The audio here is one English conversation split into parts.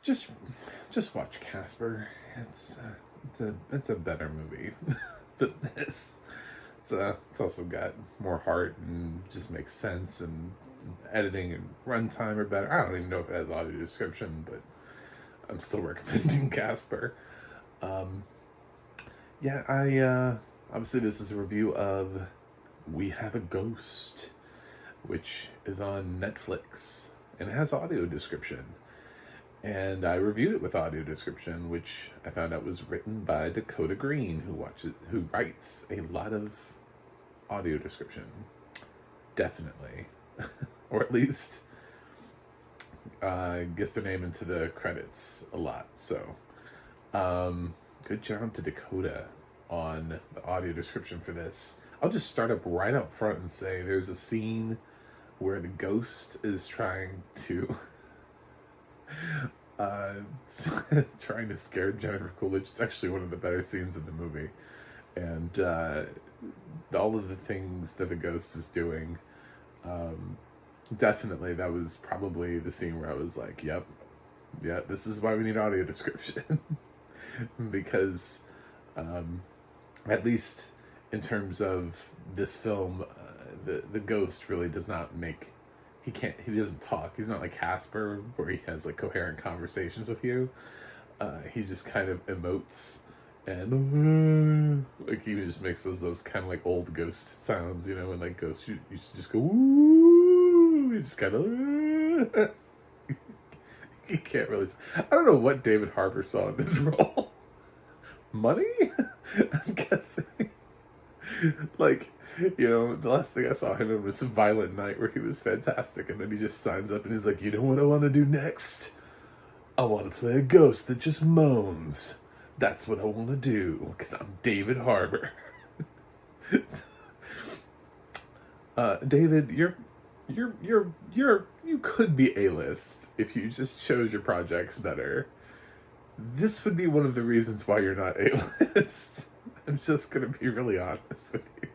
Just just watch Casper. It's a better movie than this. It's also got more heart and just makes sense, and editing and runtime are better. I don't even know if it has audio description, but I'm still recommending Casper. Um, yeah, I obviously this is a review of We Have a Ghost, which is on Netflix and it has audio description. And I reviewed it with audio description, which I found out was written by Dakota Green, who writes a lot of audio description, definitely, or at least gets their name into the credits a lot. So, good job to Dakota on the audio description for this. I'll just start up right up front and say there's a scene where the ghost is trying to uh, trying to scare Jennifer Coolidge. It's actually one of the better scenes in the movie, and all of the things that the ghost is doing. Definitely, that was probably the scene where I was like, "Yep, yeah, this is why we need audio description," because at least in terms of this film, the ghost really does not make. He doesn't talk. He's not like Casper where he has like coherent conversations with you. He just kind of emotes and like he just makes those kind of like old ghost sounds, when like ghosts used to just go ooh, you just kind of you can't really. I don't know what David Harbour saw in this role. Money, I'm guessing. Like, the last thing I saw him in was Violent Night, where he was fantastic, and then he just signs up and he's like, you know what I want to do next? I want to play a ghost that just moans. That's what I want to do, because I'm David Harbour. David, you could be A-list if you just chose your projects better. This would be one of the reasons why you're not A-list. I'm just gonna be really honest with you.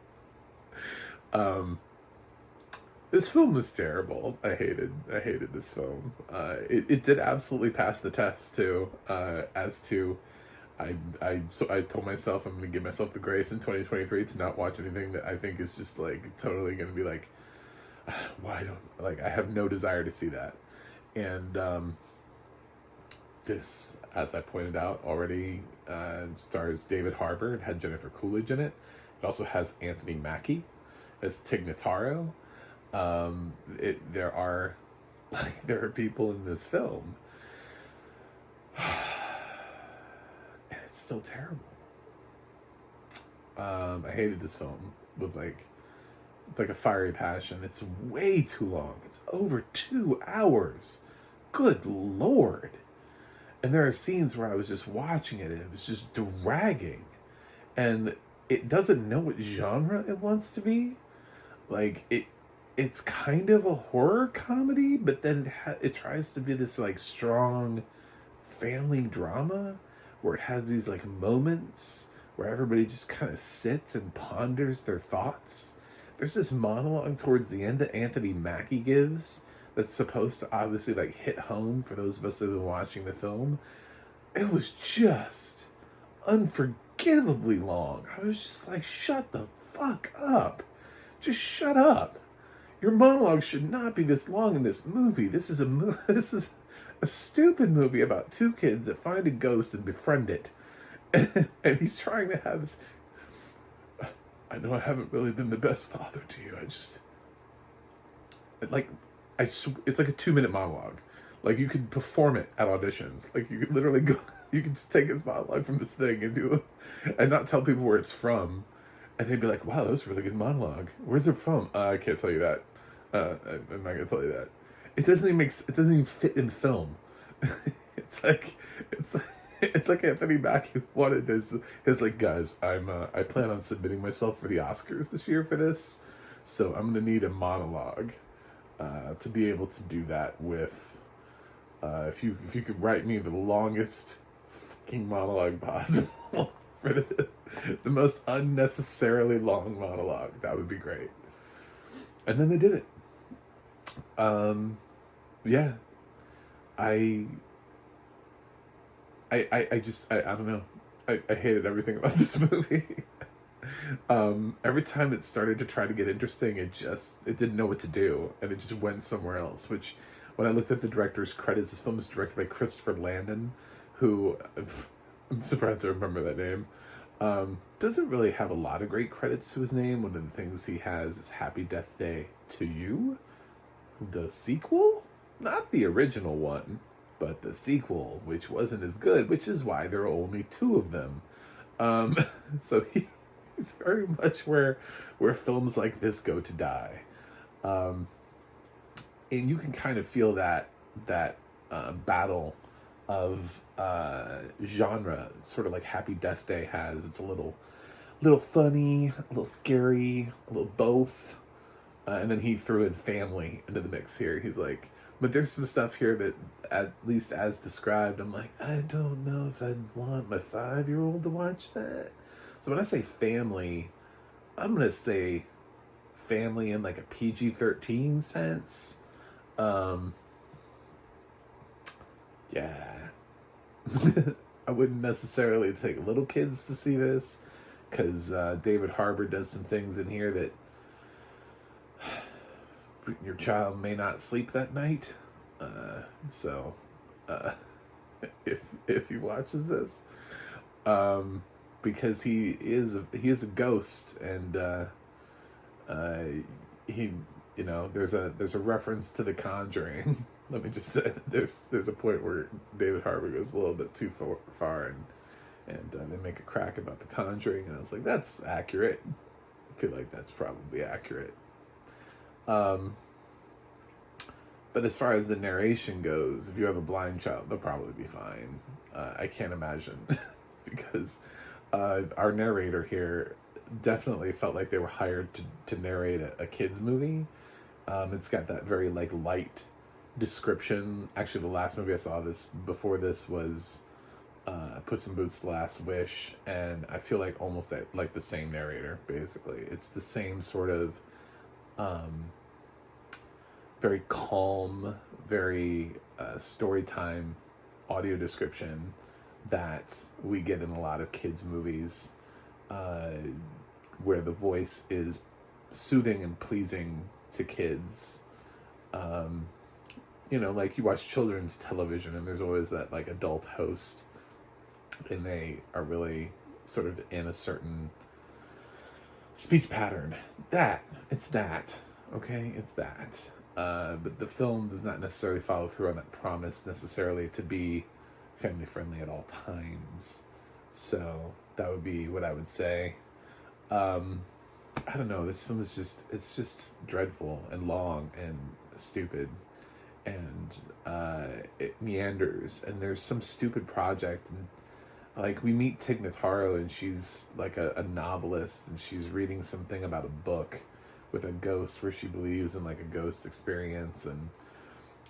This film was terrible. I hated this film. It did absolutely pass the test too. I told myself I'm gonna give myself the grace in 2023 to not watch anything that I think is just like totally gonna be like, why don't like I have no desire to see that. And this, as I pointed out already, stars David Harbour. It had Jennifer Coolidge in it. It also has Anthony Mackie as Tig Notaro. There are people in this film, and it's so terrible. I hated this film with like a fiery passion. It's way too long. It's over 2 hours. Good Lord. And there are scenes where I was just watching it and it was just dragging. And it doesn't know what genre it wants to be. Like, it's kind of a horror comedy, but then it tries to be this, like, strong family drama where it has these, like, moments where everybody just kind of sits and ponders their thoughts. There's this monologue towards the end that Anthony Mackie gives that's supposed to obviously like hit home for those of us that have been watching the film. It was just unforgivably long. I was just like, shut the fuck up. Just shut up. Your monologue should not be this long in this movie. This is a stupid movie about two kids that find a ghost and befriend it. And he's trying to have this. I know I haven't really been the best father to you. It's like a 2-minute monologue. Like, you could perform it at auditions. Like, you could literally go, you could just take his monologue from this thing and not tell people where it's from. And they'd be like, wow, that was a really good monologue. Where's it from? I can't tell you that. I'm not gonna tell you that. It doesn't even fit in film. it's like Anthony Mackie wanted his like, guys, I plan on submitting myself for the Oscars this year for this, so I'm gonna need a monologue to be able to do that with. If you could write me the longest fucking monologue possible for the most unnecessarily long monologue, that would be great. And then they did it. Yeah, I I don't know. I hated everything about this movie. Every time it started to try to get interesting, it didn't know what to do, and it just went somewhere else. Which, when I looked at the director's credits, this film is directed by Christopher Landon, who I'm surprised I remember that name. Doesn't really have a lot of great credits to his name. One of the things he has is Happy Death Day to You, the sequel, not the original one, but the sequel, which wasn't as good, which is why there are only two of them. Um, so he's very much where films like this go to die. Um, and you can kind of feel that battle of genre, sort of like Happy Death Day has. It's a little funny, a little scary, a little both. And then he threw in family into the mix here. He's like, but there's some stuff here that, at least as described, I'm like, I don't know if I'd want my 5-year-old to watch that. So when I say family, I'm going to say family in like a PG-13 sense. Yeah. I wouldn't necessarily take little kids to see this, because David Harbour does some things in here that your child may not sleep that night. So if he watches this, because he is a ghost, and he, there's a reference to The Conjuring. Let me just say, there's a point where David Harbour goes a little bit too far, and they make a crack about The Conjuring, and I was like, that's accurate. I feel like that's probably accurate. But as far as the narration goes, if you have a blind child, they'll probably be fine. I can't imagine, because our narrator here definitely felt like they were hired to narrate a kid's movie. It's got that very light description. Actually, the last movie I saw before this was Puss in Boots: The Last Wish, and I feel like almost like the same narrator. Basically, it's the same sort of very calm, very story time audio description that we get in a lot of kids' movies, where the voice is soothing and pleasing to kids. Like you watch children's television, and there's always that adult host, and they are really sort of in a certain speech pattern. It's that. But the film does not necessarily follow through on that promise necessarily to be family friendly at all times. So that would be what I would say. I don't know. This film is it's just dreadful and long and stupid, and it meanders, and there's some stupid project, and we meet Tig Notaro, and she's like a novelist, and she's reading something about a book with a ghost where she believes in a ghost experience, and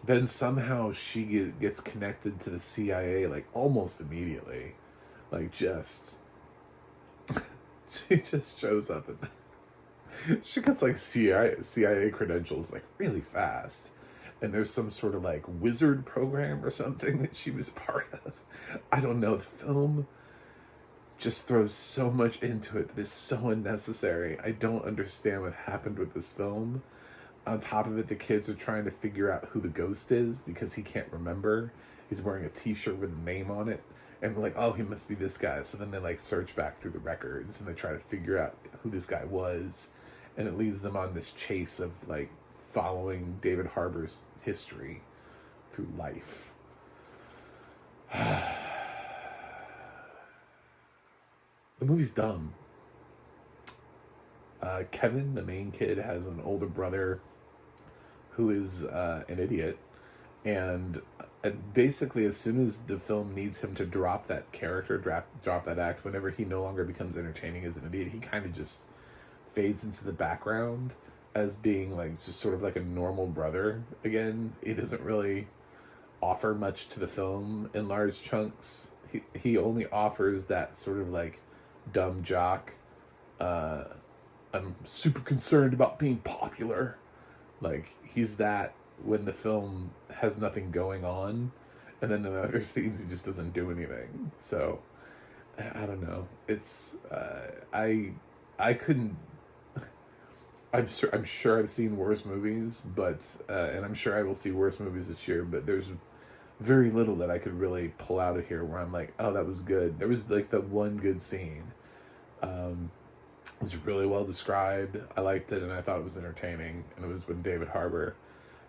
then somehow she gets connected to the CIA almost immediately. She just shows up, and she gets CIA credentials really fast, and there's some sort of wizard program or something that she was part of. I don't know. The film just throws so much into it that is so unnecessary. I don't understand what happened with this film. On top of it, the kids are trying to figure out who the ghost is because he can't remember. He's wearing a t-shirt with a name on it, and we're like, oh, he must be this guy. So then they search back through the records, and they try to figure out who this guy was, and it leads them on this chase of following David Harbour's history through life. The movie's dumb. Kevin, the main kid, has an older brother who is an idiot, and basically as soon as the film needs him to drop that character, drop that act, whenever he no longer becomes entertaining as an idiot, he kind of just fades into the background as being just sort of a normal brother again. He doesn't really offer much to the film in large chunks. He only offers that sort of dumb jock, I'm super concerned about being popular. He's that when the film has nothing going on, and then in other scenes he just doesn't do anything. So I don't know. It's I couldn't. I'm sure I've seen worse movies, but and I'm sure I will see worse movies this year. But there's very little that I could really pull out of here where I'm like, oh, that was good. There was like the one good scene. It was really well described. I liked it, and I thought it was entertaining. And it was when David Harbour,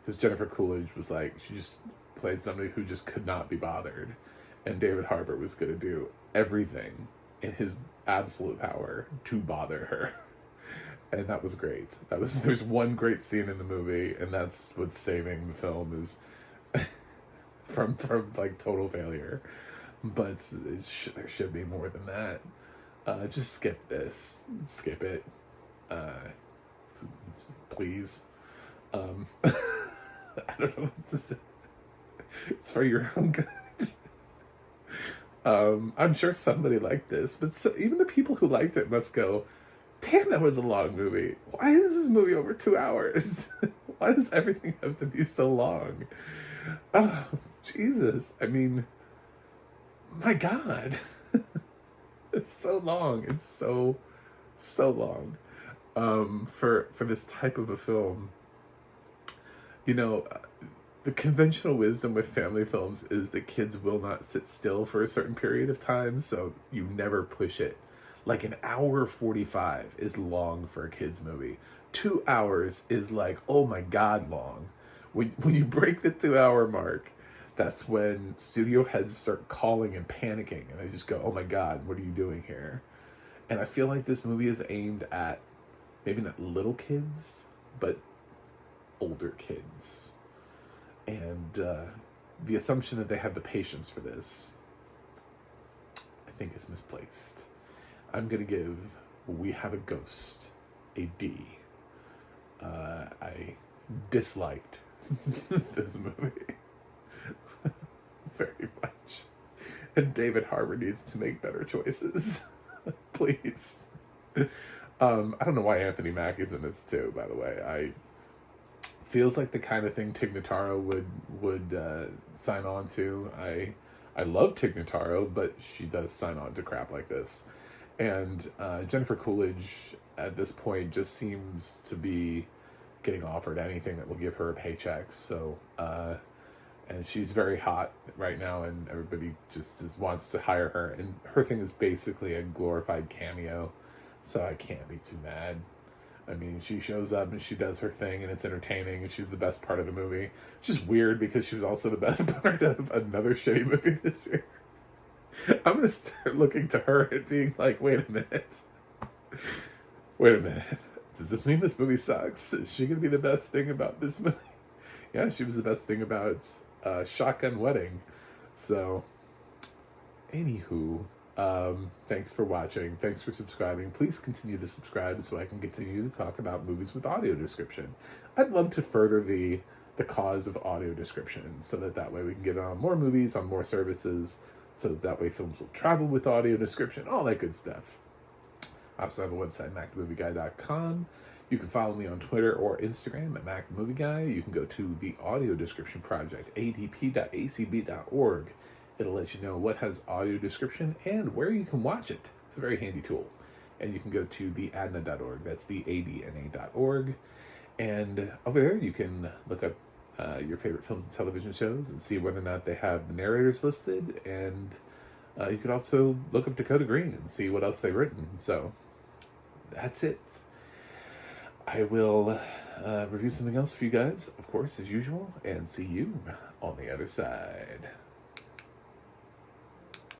because Jennifer Coolidge was like, she just played somebody who just could not be bothered, and David Harbour was going to do everything in his absolute power to bother her. And that was great. There's one great scene in the movie, and that's what's saving the film is from like total failure. But there should be more than that. Just skip this. Skip it. Please. I don't know what to say. It's for your own good. I'm sure somebody liked this, but even the people who liked it must go, damn, that was a long movie. Why is this movie over 2 hours? Why does everything have to be so long? Oh, Jesus. I mean, my God. It's so long. It's so long. For this type of a film, you know, the conventional wisdom with family films is that kids will not sit still for a certain period of time, so you never push it. Like an hour 45 is long for a kid's movie. 2 hours is like, oh my God, long. When you break the 2 hour mark, that's when studio heads start calling and panicking, and they just go, oh my God, what are you doing here? And I feel like this movie is aimed at maybe not little kids, but older kids. And the assumption that they have the patience for this, I think, is misplaced. I'm going to give We Have a Ghost a D. I disliked this movie very much. And David Harbour needs to make better choices. Please. I don't know why Anthony Mackie's in this too, by the way. Feels like the kind of thing Tig Notaro would sign on to. I love Tig Notaro, but she does sign on to crap like this. And Jennifer Coolidge at this point just seems to be getting offered anything that will give her a paycheck. So, and she's very hot right now, and everybody just wants to hire her. And her thing is basically a glorified cameo, so I can't be too mad. I mean, she shows up and she does her thing, and it's entertaining, and she's the best part of the movie. It's just weird because she was also the best part of another shitty movie this year. I'm going to start looking to her and being like, wait a minute. Does this mean this movie sucks? Is she going to be the best thing about this movie? Yeah, she was the best thing about Shotgun Wedding. So, anywho, thanks for watching. Thanks for subscribing. Please continue to subscribe so I can continue to talk about movies with audio description. I'd love to further the cause of audio description so that way we can get on more movies, on more services, so that way films will travel with audio description, all that good stuff. I also have a website, MacTheMovieGuy.com. You can follow me on Twitter or Instagram at MacTheMovieGuy. You can go to the Audio Description Project, adp.acb.org. It'll let you know what has audio description and where you can watch it. It's a very handy tool. And you can go to the ADNA.org. That's the ADNA.org. And over there you can look up your favorite films and television shows and see whether or not they have the narrators listed. And you could also look up Dakota Green and see what else they've written. So that's it. I will review something else for you guys, of course, as usual, and see you on the other side.